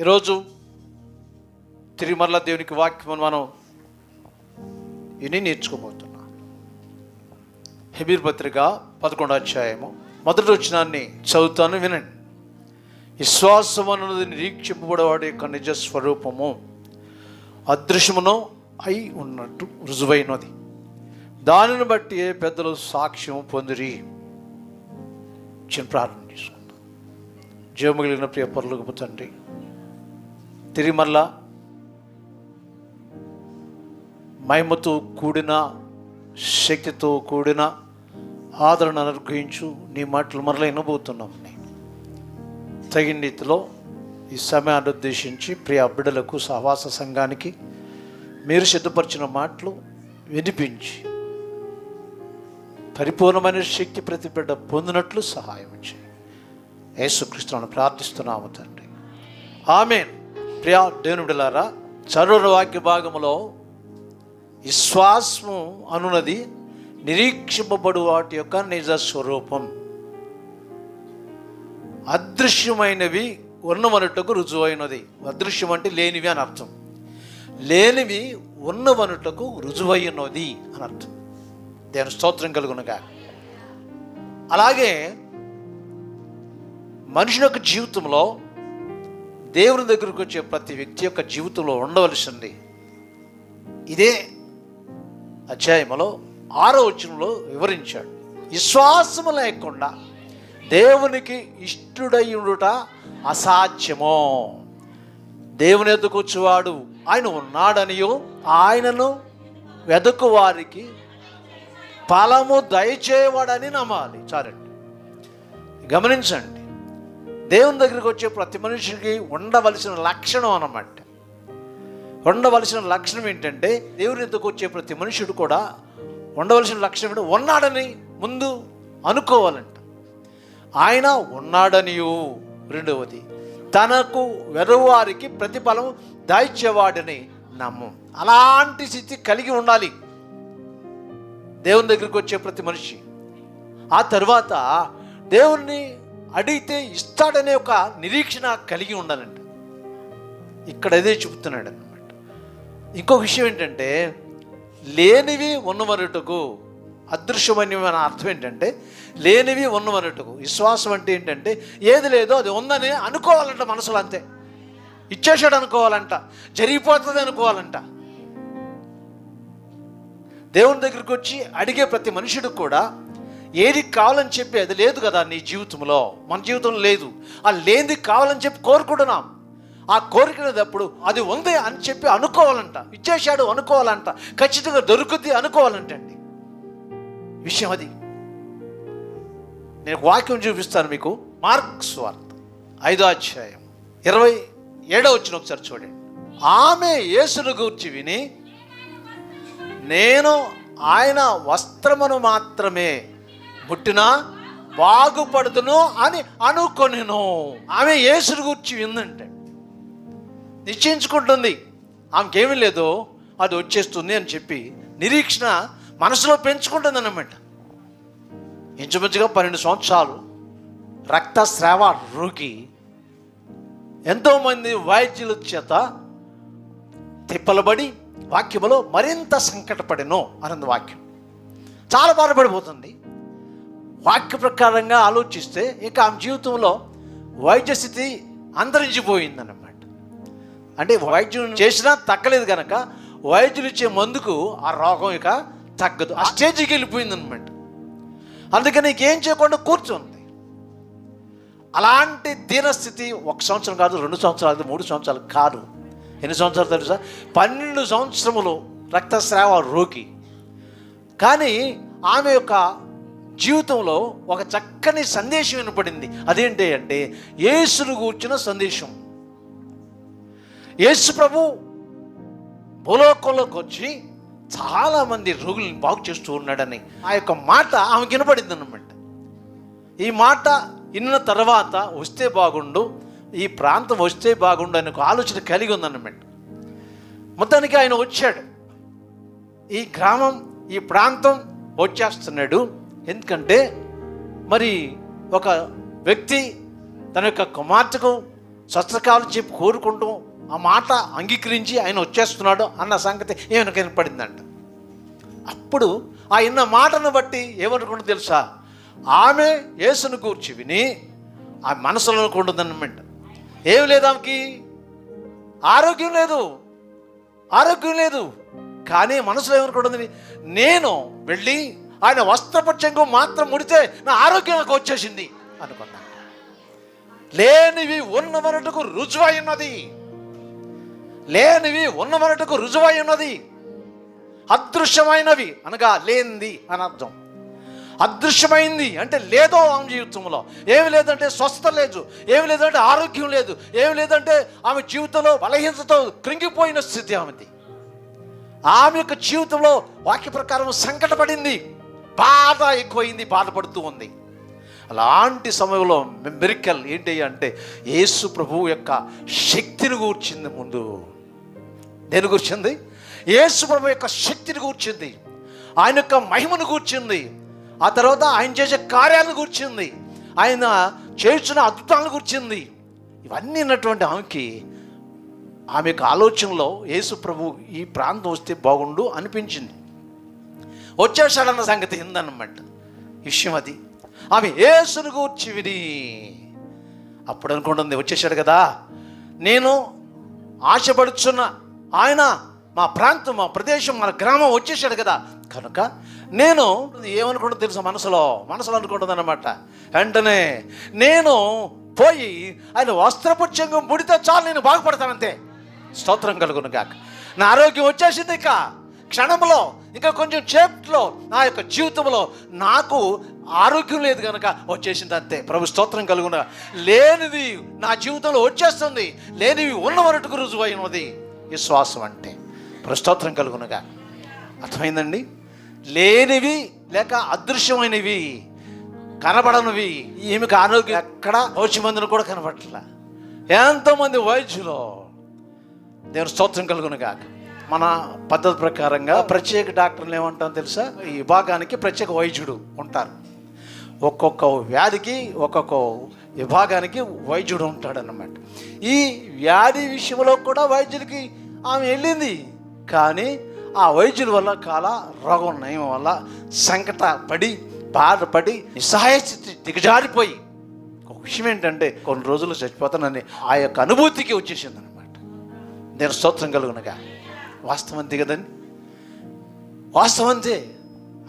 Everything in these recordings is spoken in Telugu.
ఈరోజు తిరిగి దేవునికి వాక్యం మనం ఇని నేర్చుకోబోతున్నాం. హెబ్రీ పత్రిక 11వ అధ్యాయము మొదటి వచనాన్ని చదువుతాను, వినండి. విశ్వాసం అన్నది నిరీక్షింపబడేవాడి యొక్క నిజ స్వరూపము, అదృశ్యమును అయి ఉన్నట్టు రుజువైనది, దానిని బట్టి పెద్దలు సాక్ష్యం పొందిరి. చిన్న ప్రార్థన చేసుకుంటాం. జీవము కలిగిన ప్రియ పరలోకపు తండ్రి, తిరిగి మరలా మహిమతో కూడిన శక్తితో కూడిన ఆదరణ అనుగ్రహించు నీ మాటలు మరలా వినబోతున్నాం. తగిన రీతిలో ఈ సమయాన్ని ఉద్దేశించి ప్రియ బిడ్డలకు, సహవాస సంఘానికి మీరు సిద్ధపరిచిన మాటలు వినిపించి పరిపూర్ణమైన శక్తి ప్రతి బిడ్డ పొందినట్లు సహాయం చేయి. యేసుక్రీస్తును ప్రార్థిస్తున్నాము తండ్రి, ఆమేన్. ప్రియ దేవుని బిడ్డలారా, చదువు వాక్య భాగంలో విశ్వాసము అనున్నది నిరీక్షింపబడు వాటి యొక్క నిజ స్వరూపం, అదృశ్యమైనవి ఉన్నవనుటకు రుజువైనది. అదృశ్యం అంటే లేనివి అని అర్థం, లేనివి ఉన్నవనుటకు రుజువైనది అని అర్థం. దేవుని స్తోత్రం కలుగునుగా. అలాగే మనిషి యొక్క జీవితంలో దేవుని దగ్గరకు వచ్చే ప్రతి వ్యక్తి యొక్క జీవితంలో ఉండవలసింది ఇదే అధ్యాయంలో 6వ వచనంలో వివరించాడు. విశ్వాసము లేకుండా దేవునికి ఇష్టుడయ్యుట అసాధ్యమో. దేవుని ఎదుకు వచ్చేవాడు ఆయన ఉన్నాడనియో, ఆయనను వెదకు వారికి ఫలము దయచేవాడని నమ్మాలి. చాలండి, గమనించండి. దేవుని దగ్గరికి వచ్చే ప్రతి మనిషికి ఉండవలసిన లక్షణం అన్నమాట. ఉండవలసిన లక్షణం ఏంటంటే, దేవుని ఎదుకు వచ్చే ప్రతి మనుషుడు కూడా ఉండవలసిన లక్షణం ఏంటంటే ఉన్నాడని ముందు అనుకోవాలంట. ఆయన ఉన్నాడనియు, రెండవది తనకు వెరవారికి ప్రతిఫలం దాయిచ్చేవాడని నమ్ము. అలాంటి స్థితి కలిగి ఉండాలి దేవుని దగ్గరికి వచ్చే ప్రతి మనిషి. ఆ తర్వాత దేవుణ్ణి అడిగితే ఇస్తాడనే ఒక నిరీక్షణ కలిగి ఉండాలంట. ఇక్కడ అదే చెబుతున్నాడు అన్నమాట. ఇంకొక విషయం ఏంటంటే, లేనివి ఉన్నవనుటకు, అదృశ్యమైన అర్థం ఏంటంటే లేనివి ఉన్నవనుటకు. విశ్వాసం అంటే ఏంటంటే ఏది లేదో అది ఉందని అనుకోవాలంట మనసులో, అంతే. ఇచ్చేసాడు అనుకోవాలంట, జరిగిపోతుంది అనుకోవాలంట. దేవుని దగ్గరికి వచ్చి అడిగే ప్రతి మనుషుడు కూడా ఏది కావాలని చెప్పి, అది లేదు కదా నీ జీవితంలో, మన జీవితంలో లేదు, ఆ లేనిది కావాలని చెప్పి కోరుకుంటున్నాం. ఆ కోరికనేటప్పుడు అది ఉంది అని చెప్పి అనుకోవాలంట, ఇచ్చేసాడు అనుకోవాలంట, ఖచ్చితంగా దొరుకుద్ది అనుకోవాలంటండి. విషయం అది. నేను వాక్యం చూపిస్తాను మీకు. మార్క్స్ వార్త 5వ అధ్యాయం 27వ వచనం ఒకసారి చూడండి. ఆమె యేసును గూర్చి విని, నేను ఆయన వస్త్రమును మాత్రమే ముట్టినా బాగుపడుతును అని అనుకొనెను. ఆమె యేసును గూర్చి విందంటే నిశ్చయించుకుంటుంది, ఆమెకేమీ లేదో అది వచ్చేస్తుంది అని చెప్పి నిరీక్షణ మనసులో పెంచుకుంటుంది అన్నమాట. ఇంచుమించుగా 12 సంవత్సరాలు రక్తస్రావ రోగి, ఎంతోమంది వైద్యుల చేత తిప్పలబడి వాక్యములో మరింత సంకటపడినో అన్నది వాక్యం. చాలా బాధపడిపోతుంది. వాక్య ప్రకారంగా ఆలోచిస్తే ఇక ఆమె జీవితంలో వైద్య స్థితి అంతరించిపోయిందన్నమాట. అంటే వైద్యం చేసినా తగ్గలేదు కనుక వైద్యులు ఇచ్చే మందుకు ఆ రోగం ఇక తగ్గదు, ఆ స్టేజ్కి వెళ్ళిపోయిందనమాట. అందుకని ఇంకేం చేయకుండా కూర్చుంది. అలాంటి దీనస్థితి 1 సంవత్సరం కాదు, 2 సంవత్సరాలు, 3 సంవత్సరాలు కాదు. ఎన్ని సంవత్సరాలు తెలుసా? 12 సంవత్సరములు రక్తస్రావ రోగి. కానీ ఆమె యొక్క జీవితంలో ఒక చక్కని సందేశం వినపడింది. అదేంటి అంటే యేసును గూర్చిన సందేశం. యేసు ప్రభు భూలోకంలోకి వచ్చి చాలామంది రోగులను బాగు చేస్తూ ఉన్నాడని ఆ యొక్క మాట ఆమె వినపడింది అన్నమాట. ఈ మాట విన్న తర్వాత వస్తే బాగుండు, ఈ ప్రాంతం వస్తే బాగుండు అనే ఒక ఆలోచన కలిగి ఉందన్నమాట. మొత్తానికి ఆయన వచ్చాడు, ఈ గ్రామం, ఈ ప్రాంతం వచ్చేస్తున్నాడు. ఎందుకంటే మరి ఒక వ్యక్తి తన యొక్క కుమార్తెకు స్వస్థత కావాలని చెప్పి కోరుకుంటూ ఆ మాట అంగీకరించి ఆయన వచ్చేస్తున్నాడు అన్న సంగతి ఏమైనా కనపడిందంట. అప్పుడు ఆ ఇన్న మాటను బట్టి ఏమనుకుంటూ తెలుసా, ఆమె యేసును కూర్చి విని ఆ మనసులో అనుకుంటుందన్నమాట, ఏం లేదు, ఆమెకి ఆరోగ్యం లేదు, కానీ మనసులో ఏమనుకుంటుంది, నేను వెళ్ళి ఆయన వస్త్రపక్షంగం మాత్రం ముడితే నా ఆరోగ్యం నాకు వచ్చేసింది అనుకున్నాను. లేనివి ఉన్నమన్నట్టుకు రుజువై ఉన్నది, అదృశ్యమైనవి అనగా లేనిది అని అర్థం. అదృశ్యమైంది అంటే లేదో ఆమె జీవితంలో, ఏమి లేదంటే స్వస్థత లేదు, ఏమి లేదంటే ఆరోగ్యం లేదు, ఏమి లేదంటే ఆమె జీవితంలో బలహీనతతో కృంగిపోయిన స్థితి ఆమెది. ఆమె యొక్క జీవితంలో వాక్య ప్రకారం సంకటపడింది, బాధ ఎక్కువైంది, బాధపడుతూ ఉంది. అలాంటి సమయంలో మిరకల్ ఏంటి అంటే యేసు ప్రభువు యొక్క శక్తిని కూర్చింది. ముందు దేని కూర్చింది? యేసు ప్రభు యొక్క శక్తిని కూర్చింది, ఆయన యొక్క మహిమను కూర్చింది, ఆ తర్వాత ఆయన చేసే కార్యాలను కూర్చింది, ఆయన చేస్తున్న అద్భుతాలను కూర్చింది. ఇవన్నీ ఉన్నటువంటి ఆమె యొక్క ఆలోచనలో యేసు ప్రభు ఈ ప్రాంతం వస్తే బాగుండు అనిపించింది. వచ్చేసాడన్న సంగతి ఏందన్నమాట విషయం. అది ఆమె యేసును కూర్చి విని అప్పుడు అనుకుంటుంది, వచ్చేసాడు కదా, నేను ఆశపడుచున్న ఆయన మా ప్రాంతం, మా ప్రదేశం, మన గ్రామం వచ్చేసాడు కదా, కనుక నేను ఏమనుకుంటుంది తెలుసా, మనసులో అనుకుంటుంది అన్నమాట. వెంటనే నేను పోయి ఆయన వస్త్రపుచ్చంగం ముడితే చాలు, నేను బాగుపడతానంతే. స్తోత్రం కలుగును గాక. నా ఆరోగ్యం వచ్చేసింది, ఇక క్షణంలో, ఇంకా కొంచెం చేపట్లో నా యొక్క జీవితంలో నాకు ఆరోగ్యం లేదు కనుక వచ్చేసింది అంతే. ప్రభు స్తోత్రం కలుగున. లేనిది నా జీవితంలో వచ్చేస్తుంది, లేనివి ఉన్నవరటుకు రుజువైనది విశ్వాసం అంటే. ప్రభు స్తోత్రం కలుగునగా. అర్థమైందండి? లేనివి లేక అదృశ్యమైనవి, కనబడనివి. ఈమెకు ఆరోగ్యం ఎక్కడ వచ్చి మందులు కూడా కనబడట్లా. ఎంతోమంది వైద్యులు, దేవుని స్తోత్రం కలుగునగా. మన పద్ధతి ప్రకారంగా ప్రత్యేక డాక్టర్లు ఏమంటాం తెలుసా, ఈ విభాగానికి ప్రత్యేక వైద్యుడు ఉంటారు. ఒక్కొక్క వ్యాధికి ఒక్కొక్క విభాగానికి వైద్యుడు ఉంటాడన్నమాట. ఈ వ్యాధి విషయంలో కూడా వైద్యులకి ఆమె వెళ్ళింది, కానీ ఆ వైద్యుల వల్ల రోగం నయం వల్ల సంకట పడి బాధపడి నిస్సహాయ స్థితి దిగజారిపోయి ఒక విషయం ఏంటంటే కొన్ని రోజులు చచ్చిపోతానని ఆ యొక్క అనుభూతికి వచ్చేసింది అనమాట. నేను స్తోత్రం కలుగునగా. వాస్తవం అంతే కదండి, వాస్తవం అంతే.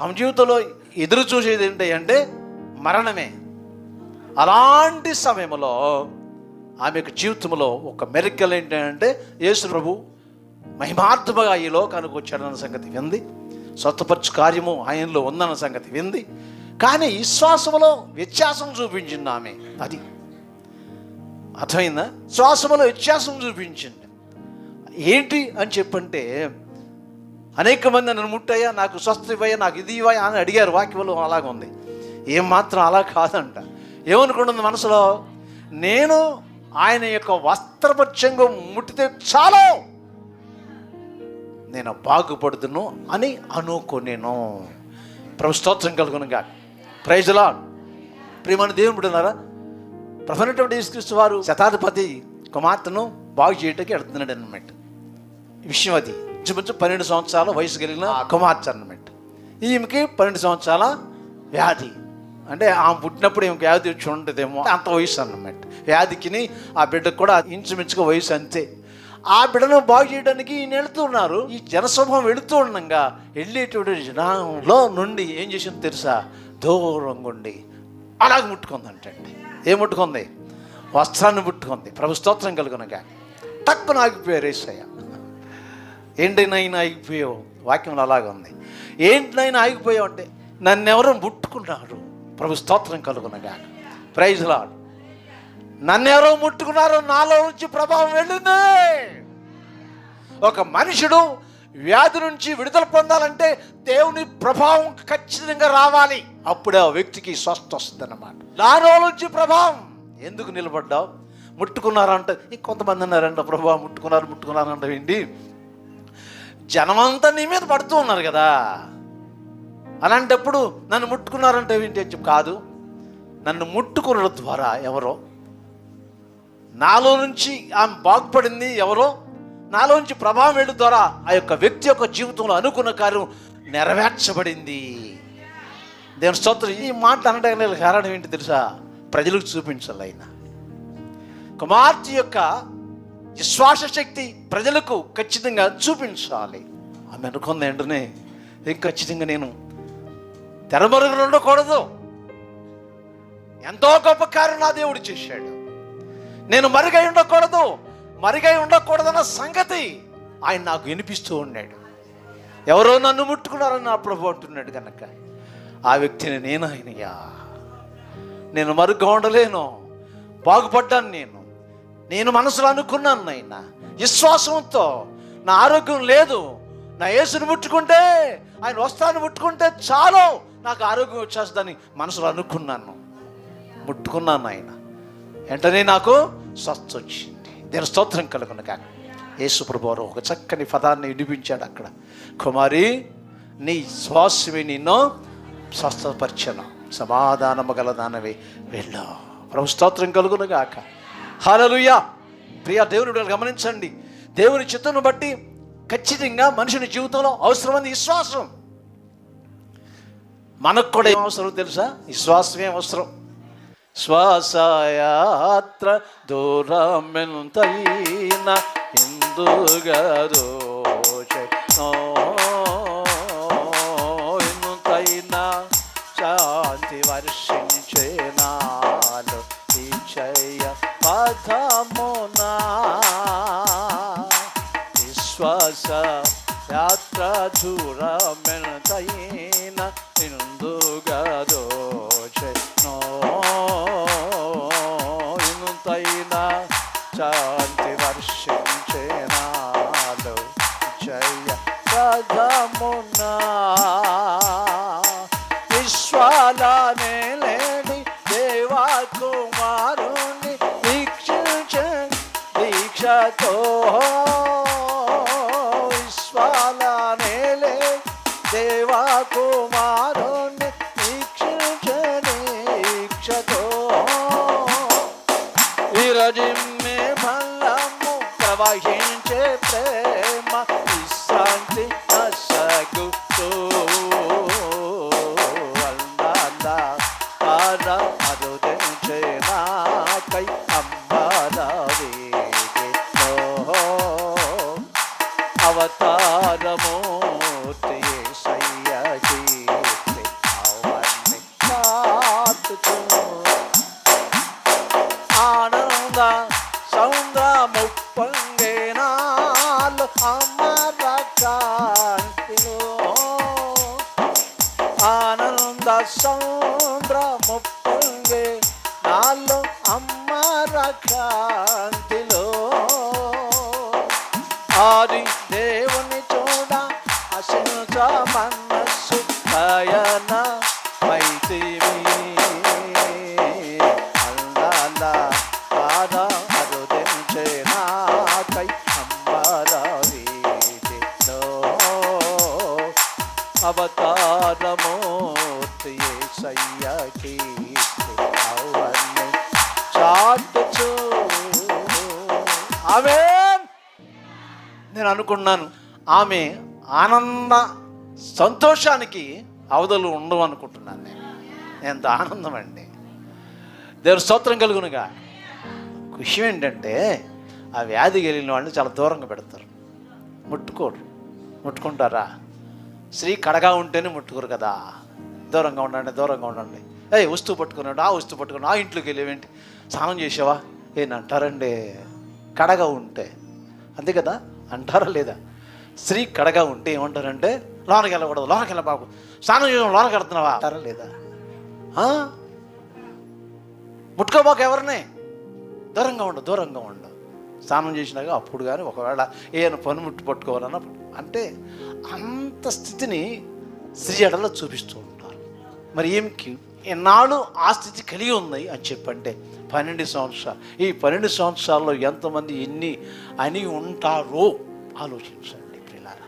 ఆమె జీవితంలో ఎదురు చూసేది ఏంటి అంటే మరణమే. అలాంటి సమయంలో ఆమె యొక్క జీవితంలో ఒక మెరికల్ ఏంటంటే యేసు ప్రభు మహిమార్థముగా ఈ లోకానికి వచ్చాడన్న సంగతి వింది, స్వస్థపరచు కార్యము ఆయనలో ఉందన్న సంగతి వింది. కానీ విశ్వాసములో వ్యత్యాసం చూపించింది ఆమె. అది అర్థమైందా? శ్వాసములో వ్యత్యాసం చూపించింది. ఏంటి అని చెప్పంటే, అనేక మంది నన్ను ముట్టయ్యా, నాకు స్వస్థ ఇవ్వయ్యా, నాకు ఇది ఇవ్వయ్యా అని అడిగారు. వాక్యంలో అలాగ ఉంది. ఏమాత్రం అలా కాదంట. ఏమనుకుంటుంది మనసులో, నేను ఆయన యొక్క వస్త్రపక్షంగం ముట్టితే చాలు నేను బాగుపడుతును అని అనుకోనేను. ప్రభు స్తోత్రం కలుగునుగా. Praise Lord. ప్రియమైన దేవుని బిడ్డలారా, ప్రభువైనటువంటి యేసుక్రీస్తు వారు శతాధిపతి కుమార్తెను బాగు చేయటానికి వెళ్తున్నాడు అన్నమాట. విషయం అది ఇంచుమించు 12 సంవత్సరాల వయసు కలిగిన కుమార్తె అన్నమాట. ఈమెకి 12 సంవత్సరాల వ్యాధి. అంటే ఆమె పుట్టినప్పుడు ఈమెకి వ్యాధి వచ్చి ఉంటుందేమో, అంత వయసు అన్నమాట. వ్యాధికి ఆ బిడ్డకు కూడా ఇంచుమించుగా వయసు అంతే. ఆ బిడ్డను బాగు చేయడానికి ఈయన వెళుతున్నారు. ఈ జనసమూహం వెళుతూ ఉండగా వెళ్ళేటువంటి జనంలో నుండి ఏం చేసింది తెలుసా, దూరంగా ఉండి అలాగ ముట్టుకుందంటండి. ఏం ముట్టుకుంది? వస్త్రాన్ని ముట్టుకుంది. ప్రభు స్తోత్రం కలుగునగా. తక్కువ ఆగిపోయారు యేసయ్య. ఏంటినైనా ఆగిపోయావు, వాక్యంలో అలాగే ఉంది. ఏంటినైనా ఆగిపోయావు అంటే నన్నెవరో ముట్టుకున్నారు. ప్రభు స్తోత్రం కలుగునగా. Praise lord. నన్నెవరో ముట్టుకున్నారు, నాలో నుంచి ప్రభావం వెళ్ళింది. ఒక మనుషుడు వ్యాధి నుంచి విడుదల పొందాలంటే దేవుని ప్రభావం ఖచ్చితంగా రావాలి. అప్పుడే ఆ వ్యక్తికి స్వస్థ వస్తుంది అన్నమాట. నాలో నుంచి ప్రభావం. ఎందుకు నిలబడ్డావు? ముట్టుకున్నారంట. కొంతమంది అన్నారంట, ప్రభావం ముట్టుకున్నారంట. ఏంటి, జనమంతా నీ మీద పడుతూ ఉన్నారు కదా, అలాంటప్పుడు నన్ను ముట్టుకున్నారంటే ఏంటి అని చెప్పి కాదు. నన్ను ముట్టుకున్న ద్వారా ఎవరో నాలో నుంచి ఆమె బాగుపడింది ఎవరో, నాలో నుంచి ప్రభావం వెళ్ళడం ద్వారా ఆ యొక్క వ్యక్తి యొక్క జీవితంలో అనుకున్న కార్యం నెరవేర్చబడింది. దేవుని స్తోత్రం. ఈ మాట అనడానికి కారణం ఏంటి తెలుసా? ప్రజలకు చూపించాలి. ఆయన కుమార్తె యొక్క విశ్వాస శక్తి ప్రజలకు ఖచ్చితంగా చూపించాలి. ఆమె అనుకుంది వెంటనే, ఖచ్చితంగా నేను తెరమరుగులు ఉండకూడదు, ఎంతో గొప్ప కార్యం నా దేవుడు చేశాడు, నేను మరుగై ఉండకూడదన్న సంగతి ఆయన నాకు వినిపిస్తూ ఉన్నాడు. ఎవరో నన్ను ముట్టుకున్నారని నా ప్రభు అంటున్నాడు కనుక ఆ వ్యక్తిని నేను ఆయనయ్యా, నేను మరుగ్గా ఉండలేను, బాగుపడ్డాను, నేను మనసులో అనుకున్నాను నాయన, విశ్వాసంతో నా ఆరోగ్యం లేదు, నా యేసుని ముట్టుకుంటే, ఆయన వస్త్రాన్ని ముట్టుకుంటే చాలు నాకు ఆరోగ్యం వచ్చేస్తుందని మనసులో అనుకున్నాను, ముట్టుకున్నాను ఆయన, వెంటనే నాకు స్వస్థ వచ్చింది. దీని స్తోత్రం కలుగును కాక. యేసు ప్రభువారు ఒక చక్కని పదాన్ని వినిపించాడు అక్కడ, కుమారి నీ శ్వాసమే నిన్ను స్వస్థపరచను, సమాధానము గల దానవి వెళ్ళు. ప్రభు స్తోత్రం కలుగును గాక. హల్లెలూయా. ప్రియ దేవుని గమనించండి, దేవుని చిత్తమును బట్టి ఖచ్చితంగా మనుషుని జీవితంలో అవసరమైంది విశ్వాసం. మనకు కూడా ఏం అవసరం తెలుసా? విశ్వాసమే అవసరం. శ్వాసయాత్ర దూరమెంతైనా ఎందుగదో ఎంతైనా శాంతి వర్షించే నాలో నిశ్చయ పథమునా విశ్వాస యాత్ర దూరమెంతైనా ఎందుగదో ఎంతైనా శాంతి వర్షించే నాలో జయ పదమునా విశ్వాలనే లేని దేవా కుమారుని దీక్షతో విశ్వాలనే లేని దేవా కుమారుని దీక్షతో విరజిమ్మే ఫలము ప్రవహించే ప్రేమ విశ్రాంతి నసగుతూ అరుదించే నాకై అంబరవేగిలో అవతారమూర్తి యేసయ్య కీర్తి అవన్నీ పాటుతూ ఆనంద సౌందర్యము పొంగే నాలో అమర కాంతిలో ఆనంద సౌందర్యము పొంగే నాలో అమర కాంతిలో ఆది దేవుని చూడ అసించ మనస్సు పయన మైతివి అరుదించే నాకై అంబరవీధిలో అవతారమూర్తి యేసయ్య కీర్తి అవన్నీ చాటుచు. ఆమేన్. నేను అనుకున్నాను ఆమె ఆనంద సంతోషానికి అవధులు ఉండవు అనుకుంటున్నాను. నేను ఎంత ఆనందం అండి. దేవుని స్తోత్రం కలుగునుగా. విషయం ఏంటంటే ఆ వ్యాధి కలిగిన వాళ్ళని చాలా దూరంగా పెడతారు, ముట్టుకోరు. ముట్టుకుంటారా? స్త్రీ కడగా ఉంటేనే ముట్టుకోరు కదా. దూరంగా ఉండండి. వస్తువు పట్టుకున్నాడు, ఆ వస్తువు పట్టుకున్నాడు, ఆ ఇంట్లోకి వెళ్ళేవేంటి, స్నానం చేసావా అంటారండి. కడగా ఉంటే అంతే కదా అంటారా లేదా? స్త్రీ కడగా ఉంటే ఏమంటారంటే లోనకి వెళ్ళకూడదు, లోనకి వెళ్ళ బాబు, స్నానం చేయడం లోనకి వెళ్తున్నావా అంటారా లేదా? ముట్టుకోబాక ఎవరిని, దూరంగా ఉండు. స్నానం చేసినాక అప్పుడు కానీ ఒకవేళ ఏమైనా పనిముట్టు పట్టుకోవాలన్నప్పుడు అంటే అంత స్థితిని స్త్రీ ఎడలో చూపిస్తూ ఉంటారు. మరి ఏమికి ఎన్నాళ్ళు ఆ స్థితి కలిగి ఉంది అని చెప్పంటే 12 సంవత్సరాలు. ఈ 12 సంవత్సరాల్లో ఎంతమంది ఎన్ని అని ఉంటారో ఆలోచించండి ప్రియులారా.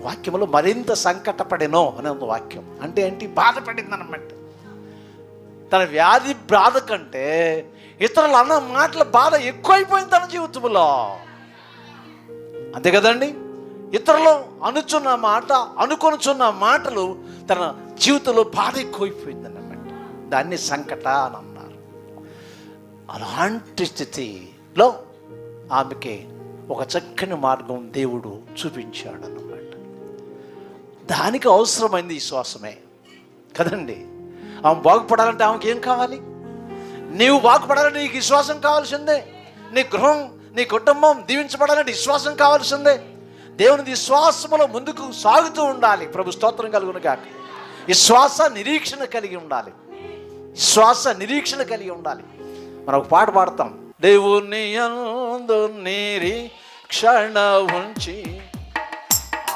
వాక్యంలో మరింత సంకటపడెనో అనే వాక్యం అంటే ఏంటి? బాధపడింది అన్నమాట. తన వ్యాధి బాధ కంటే ఇతరులు అన్న మాటల బాధ ఎక్కువైపోయింది తన జీవితంలో. అంతే కదండి, ఇతరులు అనుకొనుచున్న మాటలు తన జీవితంలో బాధ ఎక్కువైపోయింది అన్నమాట. దాన్ని సంకట అని అన్నారు. అలాంటి స్థితిలో ఆమెకి ఒక చక్కని మార్గం దేవుడు చూపించాడు అన్నమాట. దానికి అవసరమైంది విశ్వాసమే కదండి. ఆమె బాగుపడాలంటే ఆమెకి ఏం కావాలి? నీవు బాగుపడాలంటే నీకు విశ్వాసం కావాల్సిందే. నీ గృహం, నీ కుటుంబం దీవించబడాలంటే విశ్వాసం కావాల్సిందే. దేవుని విశ్వాసములో ముందుకు సాగుతూ ఉండాలి. ప్రభు స్తోత్రం కలుగును గాక. విశ్వాస నిరీక్షణ కలిగి ఉండాలి. విశ్వాస నిరీక్షణ కలిగి ఉండాలి. మనం ఒక పాట పాడతాం. దేవుని యందు నిరీక్షణ ఉంచి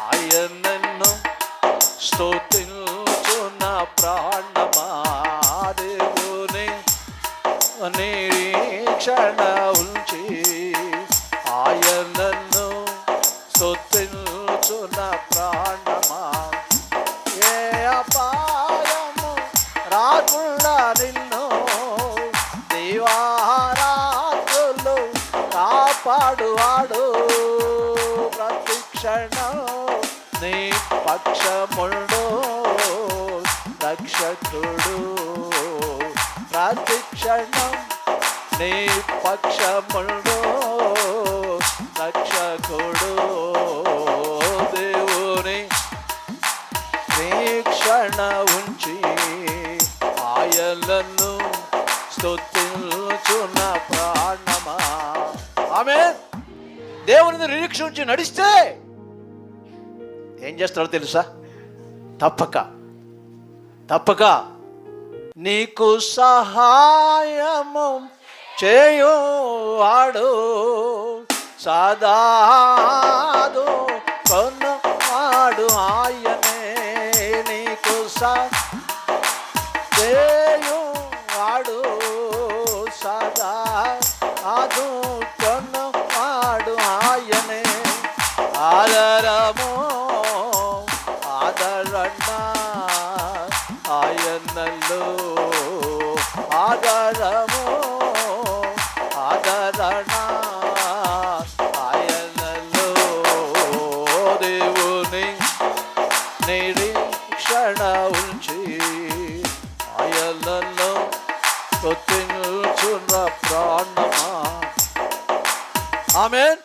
ఆయనను స్తుతించున ప్రాణమా. దేవుని నిరీక్షణ ఉంచి ఆయనను స్తుతించున ప్రాణమా. ఏ అపాయము రాకుండా నిన్ను దివారాత్రులు కాపాడువాడు. ప్రతి క్షణం నీ పక్షముండు రక్షకుడు. ప్రతి క్షణం నీ పక్షముండు రక్షకుడు. దేవుని నిరీక్షణ ఉంచి ఆయనను స్తుతించున ప్రాణమా. ఆమేన్. దేవుని నిరీక్షణ ఉంచి నడిస్తే ఏం చేస్తాడో తెలుసా? తప్పక నీకు సహాయము చేయువాడు. సదాదు కొన్నవాడు ఆయనే. నీకు చేయువాడు సదా అదు కొన్నవాడు ఆయనే. ఆదరము ఆదరణ ఆయనలో. ఆదరము ఆదరణ ఆయనలో. దేవుని నిరీక్షణ ఉంచి ఆయనలో స్తుతించున ప్రాణమా. ఆమేన్.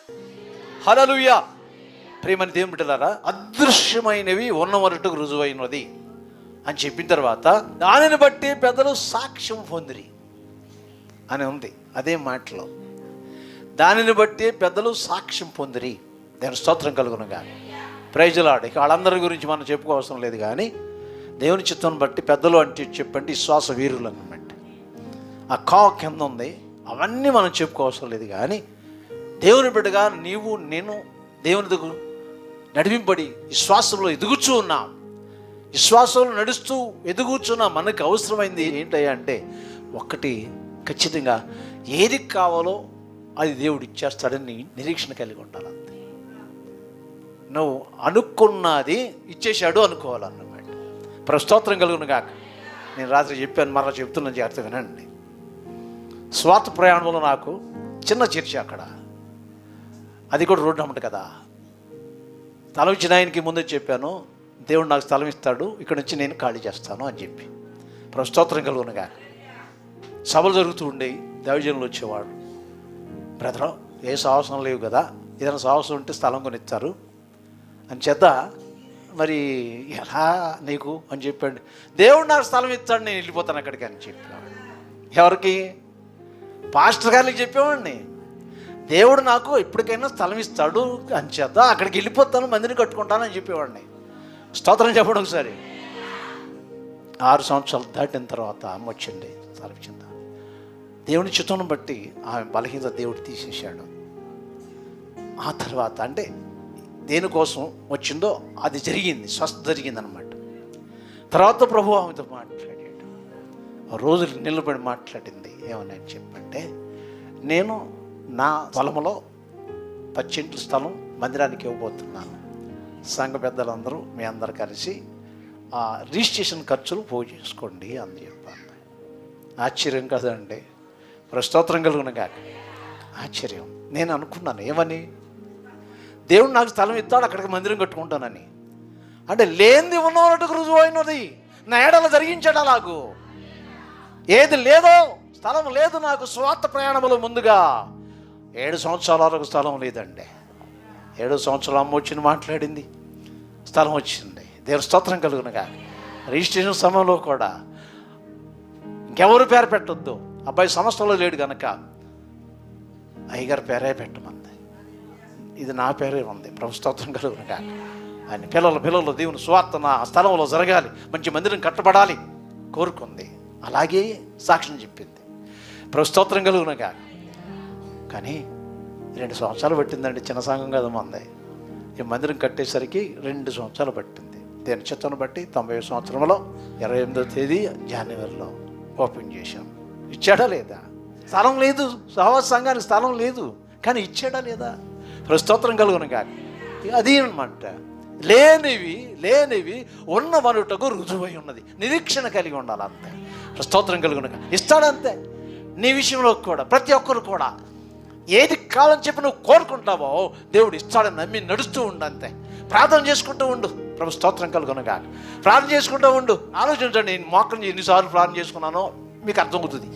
హల్లెలూయా. ప్రియమైన దేవుని బిడ్డలారా, అదృశ్యమైనవి ఉన్నవరటుకు రుజువైనది అని చెప్పిన తర్వాత దానిని బట్టి పెద్దలు సాక్ష్యం పొందిరి అని ఉంది. అదే మాటలో దానిని బట్టి పెద్దలు సాక్ష్యం పొందిరి. దేవుని స్తోత్రం కలుగునుగా. Praise Lord. ఇక వాళ్ళందరి గురించి మనం చెప్పుకోవసరం లేదు, కానీ దేవుని చిత్తం బట్టి పెద్దలు అంటే చెప్పండి విశ్వాస వీరులు అన్నమాట. ఆ కింద ఉంది. అవన్నీ మనం చెప్పుకోవసరం లేదు, కానీ దేవుని బిడ్డగా నీవు నేను దేవుని దగ్గర నడిపింపడి విశ్వాసంలో ఎదుగుచూ ఉన్నాం. విశ్వాసంలో నడుస్తూ ఎదుగుచున్నా మనకు అవసరమైంది ఏంటయ్యా అంటే, ఒక్కటి ఖచ్చితంగా ఏది కావాలో అది దేవుడు ఇచ్చేస్తాడని నిరీక్షణ కలిగి ఉండాలి. అంతే. నువ్వు అనుకున్నది ఇచ్చేశాడు అనుకోవాలన్నమాట. స్తోత్రం కలుగును కాక. నేను రాత్రి చెప్పాను, మరలా చెప్తున్నా, జాగ్రత్త వినండి. స్వాత ప్రయాణంలో నాకు చిన్న చర్చ అక్కడ, అది కూడా రోడ్డు అమ్మట కదా. స్థలం ఇచ్చిన ఆయనకి ముందే చెప్పాను, దేవుడు నాకు స్థలం ఇస్తాడు, ఇక్కడ నుంచి నేను ఖాళీ చేస్తాను అని చెప్పి. స్తోత్రం కలుగునుగా. సభలు జరుగుతూ ఉండేవి, దైవజనులు వచ్చేవాడు. బ్రదర్, ఏ సాహసం లేవు కదా, ఏదైనా సాహసం ఉంటే స్థలం కొనిస్తారు అని చేత మరి ఎలా నీకు అని చెప్పండి. దేవుడు నాకు స్థలం ఇస్తాడు, నేను వెళ్ళిపోతాను అక్కడికి అని చెప్పాడు. ఎవరికి? పాస్టర్ గారికి చెప్పేవాడిని, దేవుడు నాకు ఎప్పటికైనా స్థలం ఇస్తాడు అని చేత అక్కడికి వెళ్ళిపోతాను, మందిని కట్టుకుంటానని చెప్పేవాడిని. స్తోత్రం చెప్పడం. ఒకసారి 6 సంవత్సరాలు దాటిన తర్వాత అమ్మ వచ్చింది, స్థలం ఇచ్చింది. దేవుని చిత్తం బట్టి ఆమె బలహీనత దేవుడు తీసేశాడు. ఆ తర్వాత అంటే దేనికోసం వచ్చిందో అది జరిగింది, స్వస్థ జరిగింది అనమాట. తర్వాత ప్రభు ఆమెతో మాట్లాడాడు. రోజులు నిలబడి మాట్లాడింది. ఏమని చెప్పంటే, నేను నా పొలంలో 10 సెంట్ల స్థలం మందిరానికి ఇవ్వబోతున్నాను. సంఘ పెద్దలందరూ మీ అందరు కలిసి రిజిస్ట్రేషన్ ఖర్చులు పోగు చేసుకోండి అని చెప్పాను. ఆశ్చర్యం కదండి. స్తోత్రం కలుగును గాక. ఆశ్చర్యం. నేను అనుకున్నాను ఏమని, దేవుడు నాకు స్థలం ఇస్తాడు, అక్కడికి మందిరం కట్టుకుంటానని. అంటే లేనిది ఉన్నట్టుకు రుజువు అయినది నా ఏడల జరిగించాడు. అలాగూ ఏది లేదో, స్థలం లేదు నాకు. స్వార్థ ప్రయాణములు ముందుగా 7 సంవత్సరాల వరకు స్థలం లేదండి. 7 సంవత్సరాలు అమ్మ వచ్చింది, మాట్లాడింది, స్థలం వచ్చింది. దేవుని స్తోత్రం కలుగునుగా. రిజిస్ట్రేషన్ సమయంలో కూడా ఇంకెవరు పేరు పెట్టొద్దు, అబ్బాయి సంస్థలో లేడు కనుక అయ్యగారి పేరే పెట్టమంది. ఇది నా పేరే ఉంది. ప్రభు స్తోత్రం కలుగునుగా. ఆయన పిల్లలు దేవుని సువార్త నా స్థలంలో జరగాలి, మంచి మందిరం కట్టబడాలి కోరుకుంది. అలాగే సాక్ష్యం చెప్పింది. ప్రభు స్తోత్రం కలుగునుగా. కానీ 2 సంవత్సరాలు పట్టిందండి. చిన్న సంఘం కదా మంది. ఈ మందిరం కట్టేసరికి 2 సంవత్సరాలు పట్టింది. దేని చిత్తం బట్టి 90 సంవత్సరంలో 28వ తేదీ జనవరిలో ఓపెన్ చేశాం. ఇచ్చాడా లేదా? స్థలం లేదు, సహవాస సంఘానికి స్థలం లేదు, కానీ ఇచ్చాడా లేదా? స్తోత్రం కలుగునుగా. అది అనమాట. లేనివి ఉన్న వనుటకు రుజువై ఉన్నది. నిరీక్షణ కలిగి ఉండాలి, అంతే. స్తోత్రం కలుగునుగా. ఇస్తాడంతే. నీ విషయంలో కూడా ప్రతి ఒక్కరు కూడా ఏది కావాలని చెప్పి నువ్వు కోరుకుంటావో దేవుడు ఇస్తాడని నమ్మి నడుస్తూ ఉండు, అంతే. ప్రార్థన చేసుకుంటూ ఉండు. ప్రభు స్తోత్రం కలుగునుగా. ప్రార్థన చేసుకుంటూ ఉండు. ఆలోచించండి, నేను మోకరం ఎన్నిసార్లు ప్రార్థన చేసుకున్నానో మీకు అర్థమవుతుంది.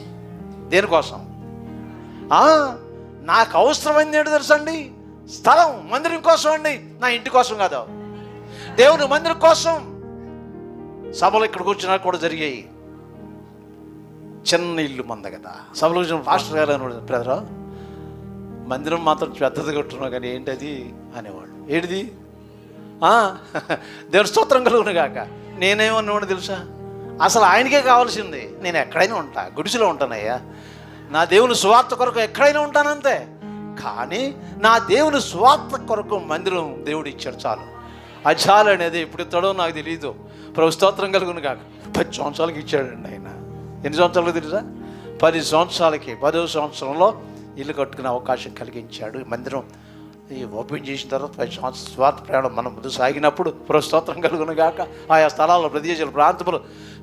దేనికోసం? నాకు అవసరమైంది ఏంటో తెలుసండి, స్థలం, మందిరం కోసం అండి. నా ఇంటి కోసం కాదు, దేవుని మందిరం కోసం. సభలు ఇక్కడికి వచ్చినా కూడా జరిగాయి. చిన్న ఇల్లు మంద కదా. సభలో వచ్చిన పాస్టర్ గారు బ్రదర్, మందిరం మాత్రం పెద్దది కట్టున్నావు కానీ ఏంటది అనేవాళ్ళు. ఏంటిది? దేవుని స్తోత్రం కలుగును గాక. నేనేమన్నాడు తెలుసా, అసలు ఆయనకే కావాల్సింది. నేను ఎక్కడైనా ఉంటా, గుడిసెలో ఉంటానయ్యా, నా దేవుని సువార్త కొరకు ఎక్కడైనా ఉంటానంతే. కానీ నా దేవుని సువార్త కొరకు మందిరం దేవుడు ఇచ్చాడు, చాలు. అది చాలు అనేది ఎప్పుడు ఇస్తాడో నాకు తెలియదు. ప్రభు స్తోత్రం కలుగును కాక. 10 సంవత్సరాలకి ఇచ్చాడండి ఆయన. ఎన్ని సంవత్సరాలు తెలుసా? 10 సంవత్సరాలకి 10వ సంవత్సరంలో ఇల్లు కట్టుకునే అవకాశం కలిగించాడు. మందిరం ఓపెన్ చేసిన తర్వాత 10 సంవత్సరాల స్వార్థ ప్రయాణం మనం ముందు సాగినప్పుడు ప్రభు స్తోత్రం కలుగును గాక. ఆయా స్థలాల్లో, ప్రదేశాలు, ప్రాంతములు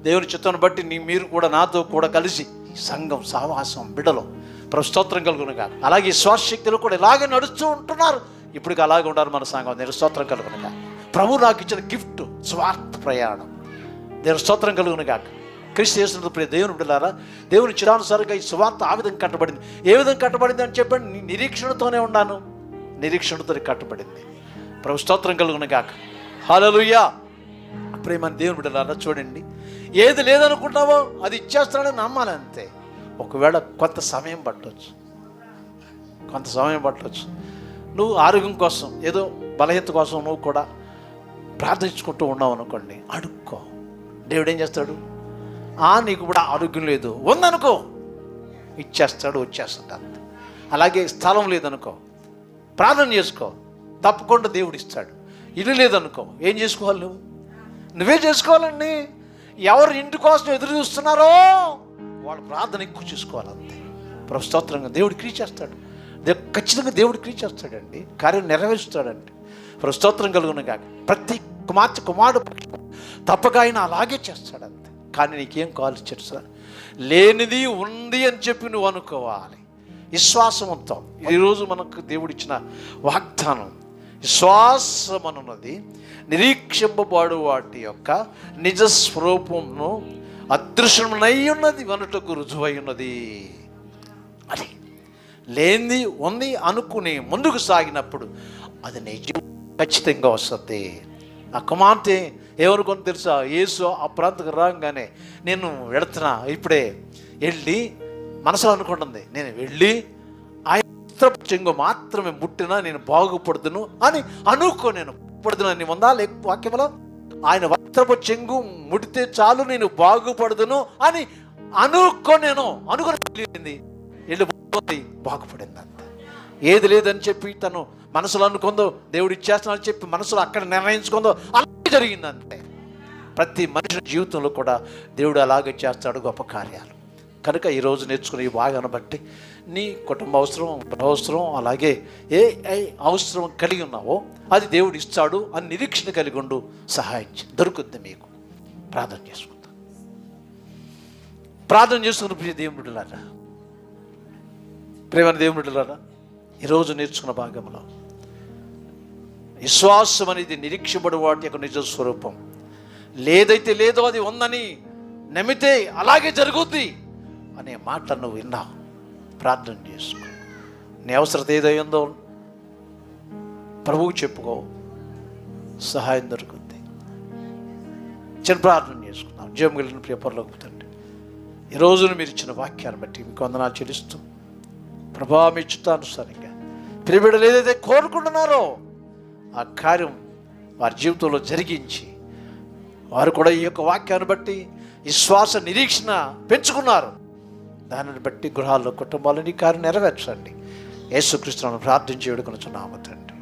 దేవుని చిత్తాన్ని బట్టి మీరు కూడా నాతో కూడా కలిసి సంఘం, సహవాసం, బిడ్డలు ప్రభు స్తోత్రం కలుగును గాక. అలాగే శ్వాసశక్తులు కూడా ఇలాగే నడుస్తూ ఉంటున్నారు. ఇప్పటికి అలాగే ఉంటారు మన సంఘం. నేను స్తోత్రం కలుగును గాక. ప్రభు నాకు ఇచ్చిన గిఫ్ట్ స్వార్థ ప్రయాణం. దేవుని స్తోత్రం కలుగును గాక. క్రీస్తు యేసునందు ప్రియ దేవుని బిడ్డలారా, దేవుని చిరానుసారంగా ఈ సువార్త ఆ విధంగా కట్టబడింది. ఏ విధంగా కట్టబడింది అని చెప్పండి, నిరీక్షణతోనే ఉన్నాను. నిరీక్షణతో కట్టబడింది. ప్రభు స్తోత్రం కలుగును గాక. హల్లెలూయా. ప్రేమ దేవుని బిడ్డలారా, చూడండి, ఏది లేదనుకుంటావో అది ఇచ్చేస్తాడని నమ్మాలి, అంతే. ఒకవేళ కొంత సమయం పట్టవచ్చు. నువ్వు ఆరోగ్యం కోసం, ఏదో బలహీనత కోసం నువ్వు కూడా ప్రార్థించుకుంటూ ఉన్నావు అనుకోండి, అడుక్కో. దేవుడు ఏం చేస్తాడు? నీకు కూడా ఆరోగ్యం లేదు, ఉందనుకో, ఇచ్చేస్తాడు, వచ్చేస్తాడు, అంతే. అలాగే స్థలం లేదనుకో, ప్రార్థన చేసుకో, తప్పకుండా దేవుడు ఇస్తాడు. ఇల్లు లేదనుకో, ఏం చేసుకోవాలి? నువ్వే చేసుకోవాలండి. ఎవరు ఇంటి కోసం ఎదురు చూస్తున్నారో వాళ్ళు ప్రార్థన ఎక్కువ చేసుకోవాలంతే. ప్రభు స్తోత్రంగా దేవుడు క్రియ చేస్తాడు. ఖచ్చితంగా దేవుడు క్రియ చేస్తాడండి, కార్యం నెరవేరుస్తాడండి. ప్రభు స్తోత్రం కలుగును కాక. ప్రతి కుమారుడు తప్పక ఆయన అలాగే చేస్తాడంతే. కానీ నీకేం కావాలి తెలుసా? లేనిది ఉంది అని చెప్పి నువ్వు అనుకోవాలి. విశ్వాసంతో ఈరోజు మనకు దేవుడిచ్చిన వాగ్దానం, విశ్వాసమనున్నది నిరీక్షింపబడు వాటి యొక్క నిజ స్వరూపమును అదృశ్యమై ఉన్నది, వనుటకు రుజువై ఉన్నది. అది లేనిది ఉంది అనుకుని ముందుకు సాగినప్పుడు అది నిజం ఖచ్చితంగా వస్తుంది. ఆ కుమార్తె ఏమనుకొని తెలుసా? యేసు ఆ ప్రాంతకు రాగానే నేను వెళుతున్నా, ఇప్పుడే వెళ్ళి మనసులో అనుకుంటుంది, నేను వెళ్ళి ఆయన వస్త్రపు చెంగు మాత్రమే ముట్టినా నేను బాగుపడుతును అని అనుకో. నేను పడుతున్నాను ఉందా వాక్యంలో? ఆయన వస్త్రపు చెంగు ముడితే చాలు నేను బాగుపడుతును అని నేను అనుకుని వెళ్ళిపోతుంది, బాగుపడింది అంత. ఏది లేదని చెప్పి తను మనసులో అనుకుందో, దేవుడు ఇచ్చేస్తానని చెప్పి మనసులో అక్కడ నిర్ణయించుకుందో, అలాగే జరిగింది అంతే. ప్రతి మనిషి జీవితంలో కూడా దేవుడు అలాగే చేస్తాడు గొప్ప కార్యాలు. కనుక ఈరోజు నేర్చుకునే ఈ భాగాన్ని బట్టి నీ కుటుంబ అవసరం అలాగే ఏ అవసరం కలిగి ఉన్నావో అది దేవుడు ఇస్తాడు అని నిరీక్షణ కలిగి ఉండు. సహాయం దొరుకుద్ది మీకు. ప్రార్థన చేసుకుందాం. ప్రార్థన చేసుకున్న ప్రియ దేవుడులారా, ప్రేమ దేవుడులారా, ఈరోజు నేర్చుకున్న భాగంలో విశ్వాసం అనేది నిరీక్షింపడు వాటి యొక్క నిజ స్వరూపం. లేదైతే లేదో అది ఉందని నమ్మితే అలాగే జరుగుద్ది అనే మాట నువ్వు విన్నావు. ప్రార్థన చేసుకో. నీ అవసరత ఏదైందో ప్రభువుకు చెప్పుకో, సహాయం దొరుకుద్ది. చిన్న ప్రార్థన చేసుకున్నాం. జీవం కలిగిన ప్రియ పరలోకపు తండ్రి, ఈ రోజును మీరు ఇచ్చిన వాక్యాన్ని బట్టి మీకు వందనాలు చెల్లిస్తూ, ప్రభా మీ చిత్తానుసారంగా ప్రియబిడ్డలు ఏదైతే కోరుకుంటున్నారో ఆ కార్యం వారి జీవితంలో జరిగించి, వారు కూడా ఈ యొక్క వాక్యాన్ని బట్టి విశ్వాస నిరీక్షణ పెంచుకున్నారు. దానిని బట్టి గృహాల్లో, కుటుంబాల్లో నీ కార్యం నెరవేర్చండి. యేసుక్రీస్తును ప్రార్థించి వేడుకొనుచున్నాము తండ్రి.